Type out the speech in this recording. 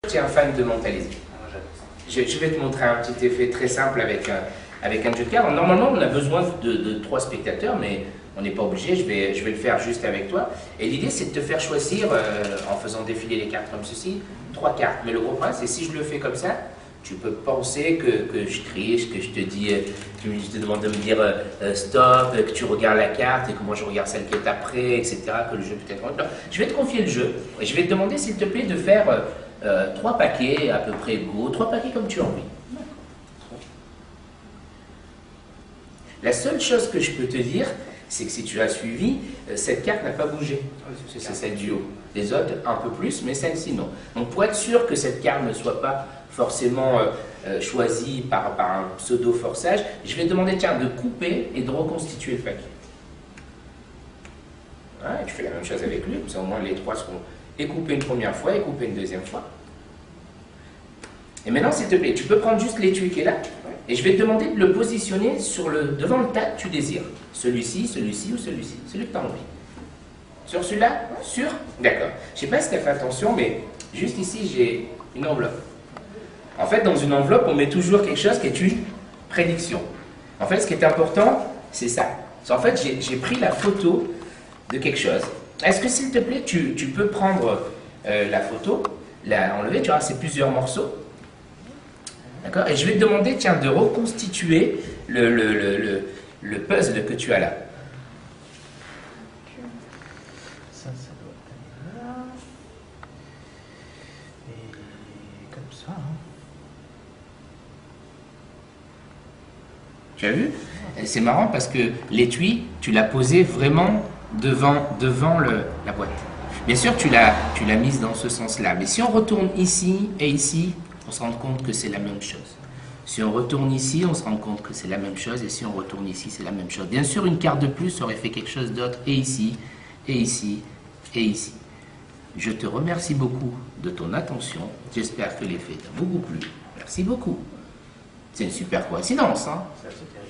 Tu es un fan de mentaliser. Je vais te montrer un petit effet très simple avec un jeu de cartes. Normalement, on a besoin de 3 spectateurs, mais on n'est pas obligé. Je vais le faire juste avec toi. Et l'idée, c'est de te faire choisir, en faisant défiler les cartes comme ceci, 3 cartes. Mais le gros problème, c'est si je le fais comme ça, tu peux penser que je crie, que je te dis, je te demande de me dire stop, que tu regardes la carte et que moi je regarde celle qui est après, etc. Que le jeu peut être. Non, je vais te confier le jeu et je vais te demander, s'il te plaît, de faire 3 paquets à peu près égaux, 3 paquets comme tu as envie. La seule chose que je peux te dire, c'est que si tu as suivi, cette carte n'a pas bougé. C'est celle du haut. Les autres, un peu plus, mais celle-ci, non. Donc pour être sûr que cette carte ne soit pas forcément choisie par un pseudo-forçage, je vais te demander, tiens, de couper et de reconstituer le paquet. Ouais, je fais la même chose avec lui, comme ça au moins les 3 seront coupés une première fois et coupés une deuxième fois. Et maintenant, s'il te plaît, tu peux prendre juste l'étui qui est là, et je vais te demander de le positionner devant le tas que tu désires. Celui-ci, celui-ci ou celui-ci, celui que tu as envie. Sur celui-là? Sûr? D'accord. Je ne sais pas si tu as fait attention, mais juste ici, j'ai une enveloppe. En fait, dans une enveloppe, on met toujours quelque chose qui est une prédiction. En fait, ce qui est important, c'est ça. En fait, j'ai pris la photo de quelque chose. Est-ce que, s'il te plaît, tu peux prendre la photo, l'enlever, tu vois, c'est plusieurs morceaux. D'accord? Et je vais te demander, tiens, de reconstituer le puzzle que tu as là. Ça doit aller là. Et comme ça. Hein. Tu as vu? C'est marrant parce que l'étui, tu l'as posé vraiment devant la boîte. Bien sûr, tu l'as mise dans ce sens-là. Mais si on retourne ici et ici, on se rend compte que c'est la même chose. Si on retourne ici, on se rend compte que c'est la même chose. Et si on retourne ici, c'est la même chose. Bien sûr, une carte de plus aurait fait quelque chose d'autre. Et ici, et ici, et ici. Je te remercie beaucoup de ton attention. J'espère que l'effet t'a beaucoup plu. Merci beaucoup. C'est une super coïncidence, hein? C'est terrible.